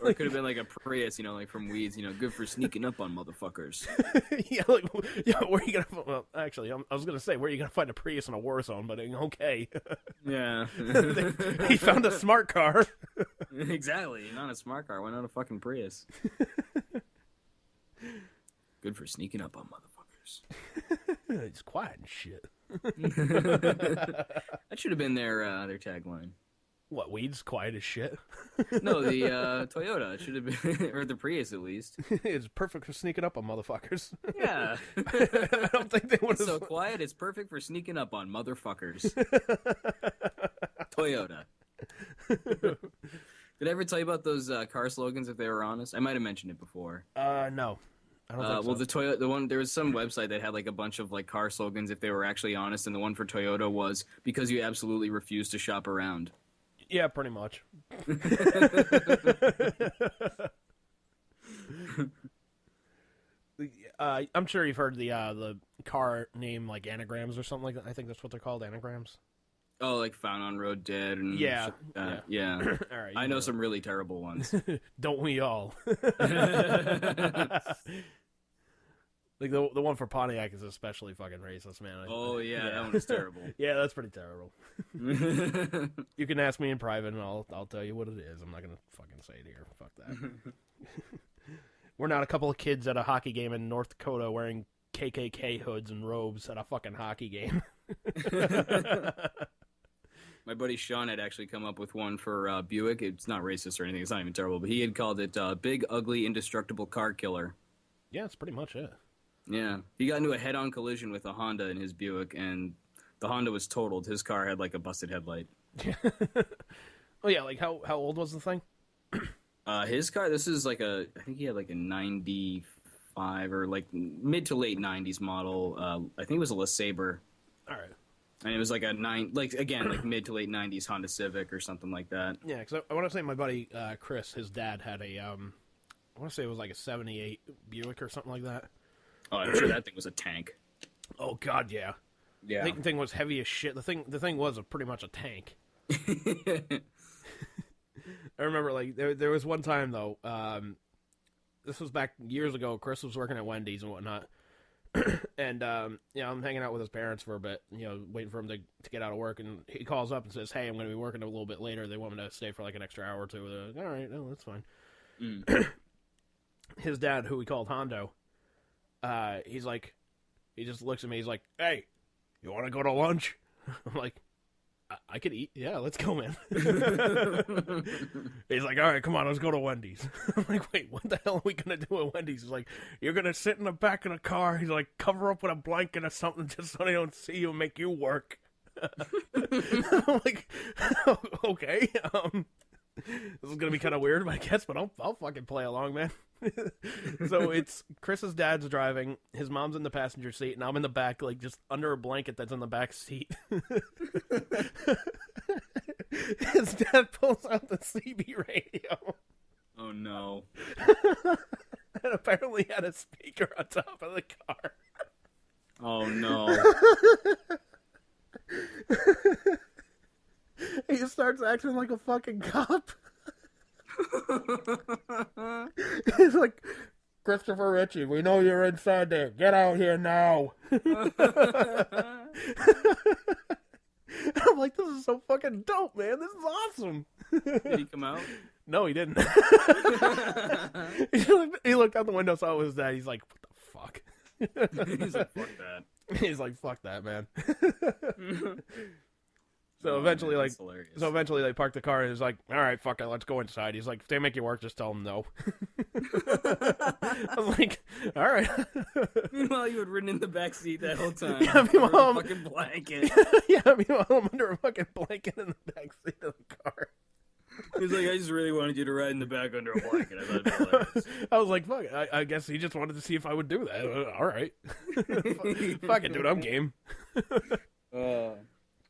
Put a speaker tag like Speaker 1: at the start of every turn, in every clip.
Speaker 1: Or it could have been like a Prius, like from Weeds, good for sneaking up on motherfuckers.
Speaker 2: Where are you gonna? Well, actually, I was gonna say, where are you gonna find a Prius in a war zone? But okay.
Speaker 1: Yeah.
Speaker 2: He found a smart car.
Speaker 1: Exactly, not a smart car. Why not a fucking Prius? Good for sneaking up on motherfuckers.
Speaker 2: It's quiet and shit.
Speaker 1: That should have been their tagline.
Speaker 2: What, Weeds quiet as shit?
Speaker 1: No, the Toyota. It should have been, or the Prius at least.
Speaker 2: It's perfect for sneaking up on motherfuckers.
Speaker 1: Yeah.
Speaker 2: I don't think they would have...
Speaker 1: So quiet, it's perfect for sneaking up on motherfuckers. Toyota. Did I ever tell you about those car slogans if they were honest? I might have mentioned it before.
Speaker 2: No. I don't think so.
Speaker 1: Well, the Toyota, there was some website that had like a bunch of like car slogans if they were actually honest, and the one for Toyota was because you absolutely refuse to shop around.
Speaker 2: Yeah, pretty much. I'm sure you've heard the car name like anagrams or something like that. I think that's what they're called, anagrams.
Speaker 1: Oh, like Found on Road Dead and
Speaker 2: yeah.
Speaker 1: Yeah.
Speaker 2: All right,
Speaker 1: I know some really terrible ones.
Speaker 2: Don't we all? Like the one for Pontiac is especially fucking racist, man.
Speaker 1: Oh yeah, that one's terrible.
Speaker 2: Yeah, that's pretty terrible. You can ask me in private, and I'll tell you what it is. I'm not gonna fucking say it here. Fuck that. We're not a couple of kids at a hockey game in North Dakota wearing KKK hoods and robes at a fucking hockey game.
Speaker 1: My buddy Sean had actually come up with one for Buick. It's not racist or anything. It's not even terrible, but he had called it Big, Ugly, Indestructible Car Killer.
Speaker 2: Yeah, that's pretty much it.
Speaker 1: Yeah. He got into a head-on collision with a Honda in his Buick, and the Honda was totaled. His car had, like, a busted headlight.
Speaker 2: Oh, yeah, like, how old was the thing?
Speaker 1: His car, this is like I think he had, like, a 95 or, like, mid to late 90s model. I think it was a LeSabre.
Speaker 2: All right.
Speaker 1: And it was like like mid to late 90s Honda Civic or something like that.
Speaker 2: Yeah, because I want to say my buddy Chris, his dad had a, I want to say it was like a 78 Buick or something like that.
Speaker 1: Oh, I'm sure that thing was a tank.
Speaker 2: Oh, God, yeah.
Speaker 1: Yeah.
Speaker 2: The thing was heavy as shit. The thing was pretty much a tank. I remember, like, there was one time, though, this was back years ago. Chris was working at Wendy's and whatnot. And, I'm hanging out with his parents for a bit, waiting for him to get out of work. And he calls up and says, hey, I'm going to be working a little bit later. They want me to stay for, like, an extra hour or two. Like, all right, no, that's fine. His dad, who we called Hondo, he's like, he just looks at me. He's like, hey, you want to go to lunch? I'm like, I could eat. Yeah, let's go, man. He's like, all right, come on, let's go to Wendy's. I'm like, wait, what the hell are we going to do at Wendy's? He's like, you're going to sit in the back of the car. He's like, cover up with a blanket or something just so they don't see you and make you work. I'm like, okay. This is going to be kind of weird, I guess, but I'll fucking play along, man. So it's Chris's dad's driving, his mom's in the passenger seat, and I'm in the back, like, just under a blanket that's in the back seat. His dad pulls out the CB radio.
Speaker 1: Oh, no.
Speaker 2: And apparently had a speaker on top of the car.
Speaker 1: Oh, no.
Speaker 2: He starts acting like a fucking cop. He's like, Christopher Ritchie, we know you're inside there. Get out here now. I'm like, this is so fucking dope, man. This is awesome.
Speaker 1: Did he come out?
Speaker 2: No, he didn't. He looked out the window, saw it was his dad. He's like, what the fuck?
Speaker 1: He's like, fuck that.
Speaker 2: He's like, fuck that, man. So eventually,
Speaker 1: man,
Speaker 2: they parked the car, and he's like, all right, fuck it, let's go inside. He's like, if they make you work, just tell them no. I was like, all right.
Speaker 1: Meanwhile, you had ridden in the back seat that whole time.
Speaker 2: Yeah, meanwhile,
Speaker 1: a fucking blanket.
Speaker 2: Yeah, meanwhile, I'm under a fucking blanket in the back seat of the car.
Speaker 1: He's like, I just really wanted you to ride in the back under a blanket. I thought it'd be hilarious.
Speaker 2: I was like, fuck it. I guess he just wanted to see if I would do that. All right. Fuck it, dude, I'm game.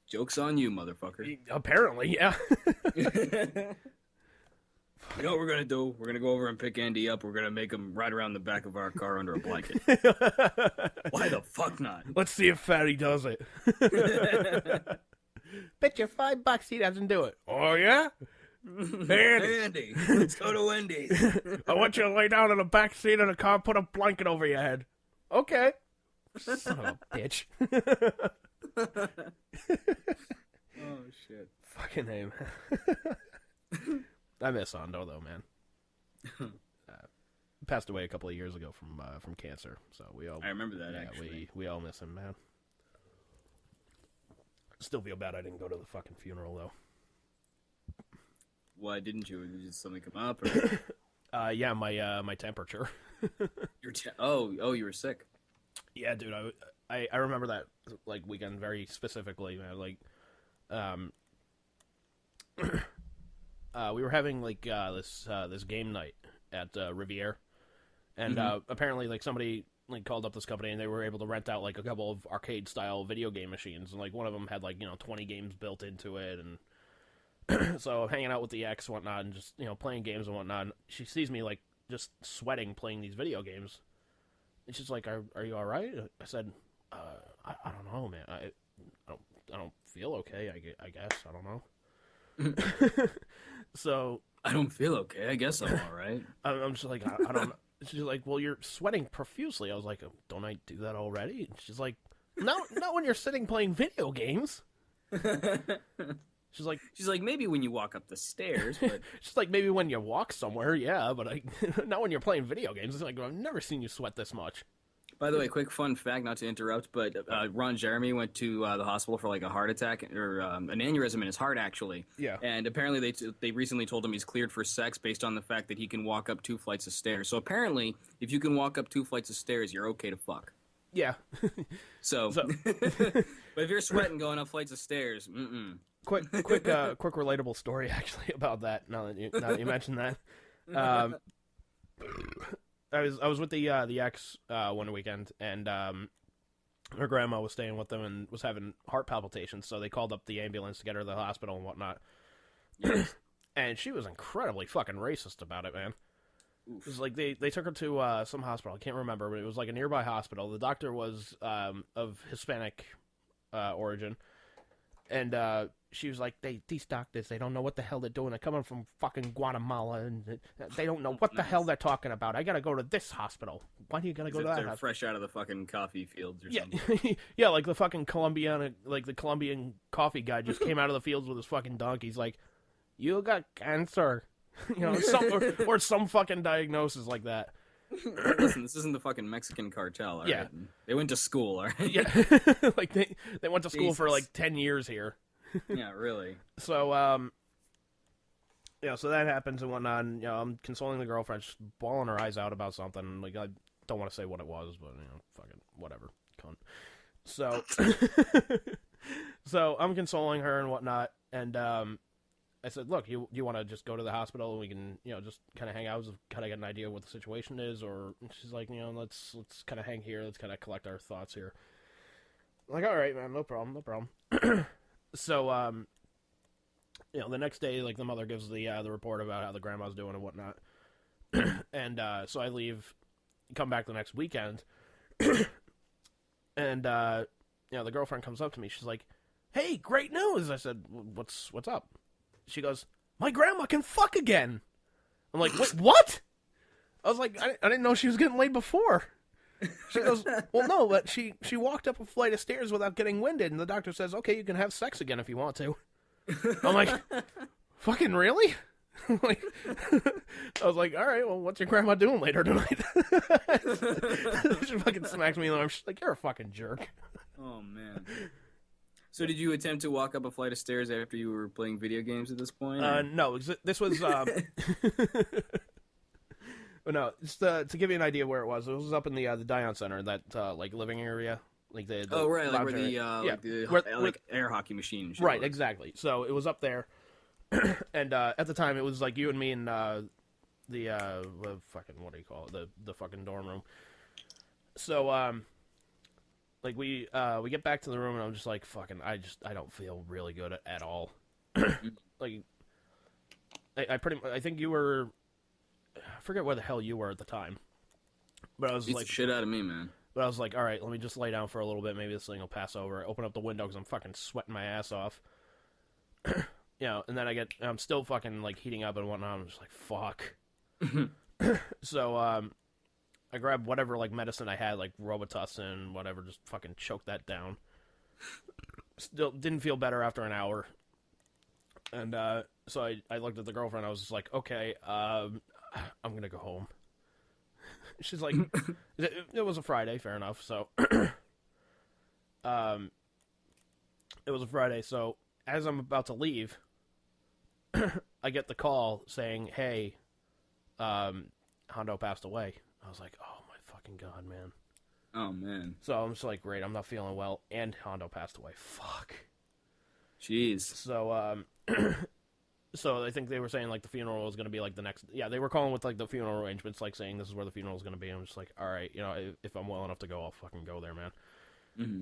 Speaker 1: Joke's on you, motherfucker.
Speaker 2: Apparently, yeah.
Speaker 1: You know what we're going to do? We're going to go over and pick Andy up. We're going to make him ride around the back of our car under a blanket. Why the fuck not?
Speaker 2: Let's see if Fatty does it. Bet you $5 he doesn't do it. Oh, yeah? Hey,
Speaker 1: Andy, let's go to Wendy's.
Speaker 2: I want you to lay down in the back seat of the car, put a blanket over your head. Okay. Son of a bitch.
Speaker 1: Oh, shit.
Speaker 2: Fucking name. I miss Ando, though, man. Passed away a couple of years ago from cancer, so we all.
Speaker 1: I remember that, actually.
Speaker 2: we all miss him, man. Still feel bad I didn't go to the fucking funeral, though.
Speaker 1: Why didn't you? Did something come up? Or...
Speaker 2: Yeah, my temperature.
Speaker 1: You were sick.
Speaker 2: Yeah, dude, I remember that like weekend very specifically, man. Like, we were having like this game night at Riviere, and apparently like somebody like called up this company and they were able to rent out like a couple of arcade style video game machines, and like one of them had like 20 games built into it, and so I'm hanging out with the ex and whatnot, and just playing games and whatnot. And she sees me like just sweating playing these video games, and she's like, "Are you all right?" I said, "I don't know, man. I don't feel okay. I guess I don't know." So
Speaker 1: I don't feel okay. I guess I'm all right.
Speaker 2: I'm just like, I don't know. She's like, "Well, you're sweating profusely." I was like, "Don't I do that already?" And she's like, "No, not when you're sitting playing video games." She's like,
Speaker 1: maybe when you walk up the stairs, but
Speaker 2: she's like, maybe when you walk somewhere, yeah, but not when you're playing video games. It's like, I've never seen you sweat this much.
Speaker 1: By the way, quick fun fact, not to interrupt, but Ron Jeremy went to the hospital for like a heart attack or an aneurysm in his heart, actually.
Speaker 2: Yeah.
Speaker 1: And apparently they recently told him he's cleared for sex based on the fact that he can walk up 2 flights of stairs. So apparently, if you can walk up 2 flights of stairs, you're okay to fuck.
Speaker 2: Yeah.
Speaker 1: So but if you're sweating going up flights of stairs,
Speaker 2: Quick relatable story actually about that. Now that you mentioned that, I was with the ex one weekend, and her grandma was staying with them and was having heart palpitations, so they called up the ambulance to get her to the hospital and whatnot. Yes. And she was incredibly fucking racist about it, man. Oof. It was like they took her to some hospital. I can't remember, but it was like a nearby hospital. The doctor was of Hispanic origin. And she was like, these doctors, they don't know what the hell they're doing. They're coming from fucking Guatemala, and they don't know what the hell they're talking about. I gotta go to this hospital. Why do you gotta go to that
Speaker 1: they're
Speaker 2: hospital?
Speaker 1: Fresh out of the fucking coffee fields or something.
Speaker 2: Yeah, like the fucking the Colombian coffee guy just came out of the fields with his fucking donkey. He's like, you got cancer. Or some fucking diagnosis like that.
Speaker 1: Listen, this isn't the fucking Mexican cartel, all right?
Speaker 2: Yeah.
Speaker 1: They went to school, all right?
Speaker 2: Yeah. Like they went to school for like 10 years here.
Speaker 1: Yeah, really.
Speaker 2: So so that happens and whatnot, and I'm consoling the girlfriend, just bawling her eyes out about something. Like, I don't want to say what it was, but fucking whatever. Cunt. So so I'm consoling her and whatnot, and I said, look, you want to just go to the hospital and we can, just kind of hang out, kind of get an idea of what the situation is, or she's like, let's kind of hang here, let's kind of collect our thoughts here. I'm like, all right, man, no problem. So, the next day, like, the mother gives the report about how the grandma's doing and whatnot, and so I leave, come back the next weekend, and the girlfriend comes up to me, she's like, hey, great news! I said, what's up? She goes, my grandma can fuck again. I'm like, wait, what? I was like, I didn't know she was getting laid before. She goes, well, no, but she walked up a flight of stairs without getting winded, and the doctor says, okay, you can have sex again if you want to. I'm like, fucking really? Like, I was like, all right, well, what's your grandma doing later tonight? She fucking smacks me in the arm. She's like, you're a fucking jerk.
Speaker 1: Oh, man. So did you attempt to walk up a flight of stairs after you were playing video games at this point?
Speaker 2: No, this was... But no, just to give you an idea where it was up in the Dion Center, that like living area, like the
Speaker 1: right, like where the air hockey machine.
Speaker 2: Right, was. Exactly. So it was up there, and at the time it was like you and me and the fucking, what do you call it, the fucking dorm room. So like we get back to the room and I'm just like, fucking, I don't feel really good at all. Like I think you were. I forget where the hell you were at the time, but I was
Speaker 1: beats
Speaker 2: like,
Speaker 1: the shit out of me, man.
Speaker 2: But I was like, all right, let me just lay down for a little bit. Maybe this thing will pass over. I open up the window because I'm fucking sweating my ass off. and then I'm still fucking, like, heating up and whatnot. I'm just like, fuck. So, I grabbed whatever, like, medicine I had, like, Robitussin, whatever, just fucking choked that down. Still didn't feel better after an hour. And, so I looked at the girlfriend, I was just like, okay, I'm gonna go home. She's like, it was a Friday, fair enough, so, it was a Friday, so, as I'm about to leave, I get the call saying, hey, Hondo passed away. I was like, oh my fucking god, man.
Speaker 1: Oh, man.
Speaker 2: So I'm just like, great, I'm not feeling well, and Hondo passed away. Fuck.
Speaker 1: Jeez.
Speaker 2: So, so I think they were saying, like, the funeral was going to be, like, the next... Yeah, they were calling with, like, the funeral arrangements, like, saying this is where the funeral is going to be. I'm just like, all right, if I'm well enough to go, I'll fucking go there, man.
Speaker 1: Mm-hmm.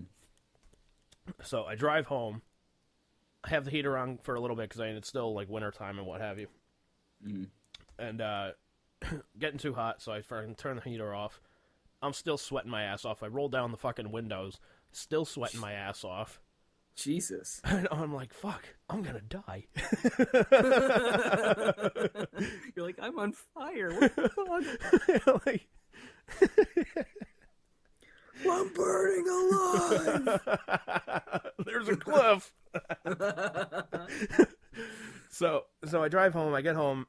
Speaker 2: So I drive home. I have the heater on for a little bit because it's still, like, wintertime and what have you.
Speaker 1: Mm-hmm.
Speaker 2: And, getting too hot, so I fucking turn the heater off. I'm still sweating my ass off. I roll down the fucking windows, still sweating my ass off.
Speaker 1: Jesus.
Speaker 2: And I'm like, fuck, I'm gonna die.
Speaker 1: You're like, I'm on fire. What the fuck?
Speaker 2: Like,
Speaker 1: I'm burning alive.
Speaker 2: There's a cliff. So I drive home, I get home,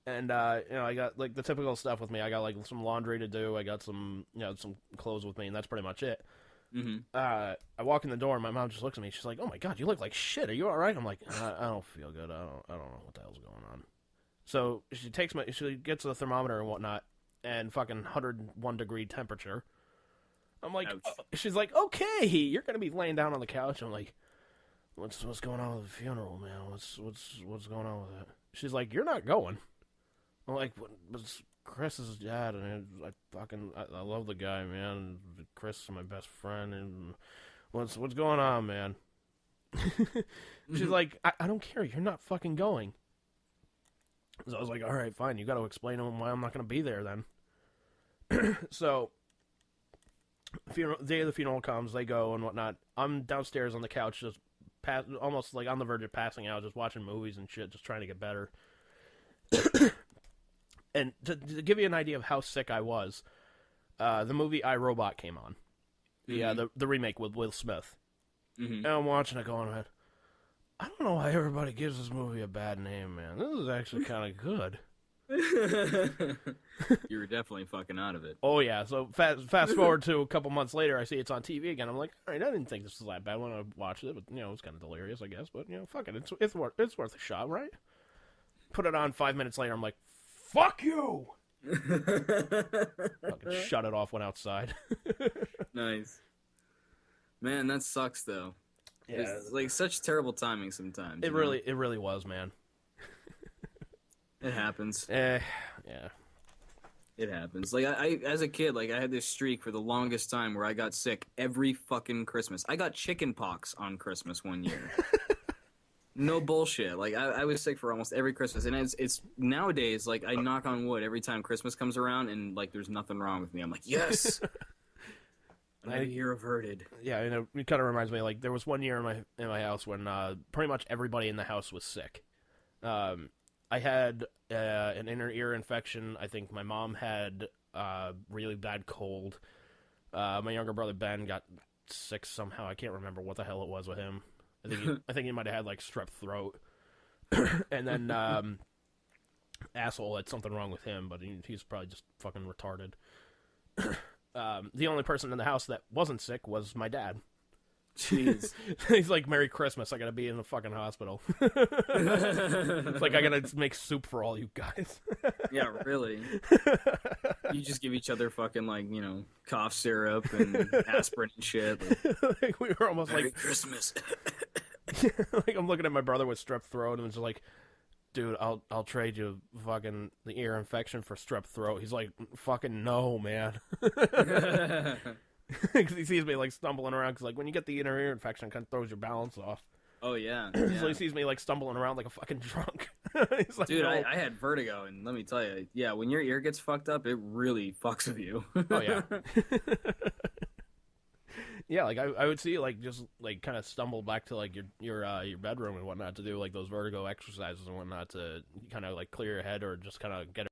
Speaker 2: and, I got, like, the typical stuff with me. I got, like, some laundry to do, I got some, some clothes with me, and that's pretty much it.
Speaker 1: Mm-hmm.
Speaker 2: I walk in the door, and my mom just looks at me. She's like, "Oh my god, you look like shit. Are you all right?" I'm like, "I don't feel good. I don't know what the hell's going on." So she gets the thermometer and whatnot, and fucking 101-degree temperature. I'm like, she's like, "Okay, you're gonna be laying down on the couch." I'm like, "What's going on with the funeral, man? What's going on with that?" She's like, "You're not going." I'm like, "What's Chris's dad, and I love the guy, man. Chris is my best friend, and what's going on, man?" She's like, I don't care. You're not fucking going. So I was like, all right, fine. You got to explain to him why I'm not going to be there then. So, day of the funeral comes, they go and whatnot. I'm downstairs on the couch, just almost like on the verge of passing out, just watching movies and shit, just trying to get better. And to give you an idea of how sick I was, the movie I, Robot came on.
Speaker 1: Mm-hmm.
Speaker 2: The remake with Will Smith.
Speaker 1: Mm-hmm.
Speaker 2: And I'm watching it going, man, I don't know why everybody gives this movie a bad name, man. This is actually kind of good.
Speaker 1: You were definitely fucking out of it.
Speaker 2: Oh, yeah. So fast forward to a couple months later, I see it's on TV again. I'm like, all right, I didn't think this was that bad when I watched it. But, it was kind of delirious, I guess. But, fuck it. It's worth a shot, right? Put it on 5 minutes later. I'm like, fuck you! Fucking shut it off, went outside.
Speaker 1: Nice. Man, that sucks, though.
Speaker 2: Yeah.
Speaker 1: It's like such terrible timing sometimes.
Speaker 2: It really was, man.
Speaker 1: It happens.
Speaker 2: Yeah.
Speaker 1: It happens. Like, I as a kid, like, I had this streak for the longest time where I got sick every fucking Christmas. I got chicken pox on Christmas one year. No bullshit. Like, I was sick for almost every Christmas. And it's nowadays, like, I knock on wood every time Christmas comes around and, like, there's nothing wrong with me. I'm like, yes! Another year averted.
Speaker 2: Yeah, it kind of reminds me, like, there was one year in my house when pretty much everybody in the house was sick. I had an inner ear infection. I think my mom had really bad cold. My younger brother Ben got sick somehow. I can't remember what the hell it was with him. I think he might have had, like, strep throat. And then asshole had something wrong with him, but he's probably just fucking retarded. The only person in the house that wasn't sick was my dad.
Speaker 1: Jeez.
Speaker 2: He's like, Merry Christmas, I gotta be in the fucking hospital. It's like, I gotta make soup for all you guys.
Speaker 1: Yeah, really. You just give each other fucking, like, cough syrup and aspirin and shit.
Speaker 2: Like, we were almost
Speaker 1: Merry
Speaker 2: like...
Speaker 1: Christmas.
Speaker 2: Like, I'm looking at my brother with strep throat, and it's like, dude, I'll trade you fucking the ear infection for strep throat. He's like, fucking no, man. Because he sees me, like, stumbling around, because, like, when you get the inner ear infection, it kind of throws your balance off.
Speaker 1: Oh, yeah.
Speaker 2: So he sees me, like, stumbling around like a fucking drunk. He's like,
Speaker 1: dude,
Speaker 2: no.
Speaker 1: I had vertigo, and let me tell you, yeah, when your ear gets fucked up, it really fucks with you.
Speaker 2: Oh, yeah. Yeah, like I would see you like just like kind of stumble back to like your bedroom and whatnot to do like those vertigo exercises and whatnot to kind of like clear your head or just kind of get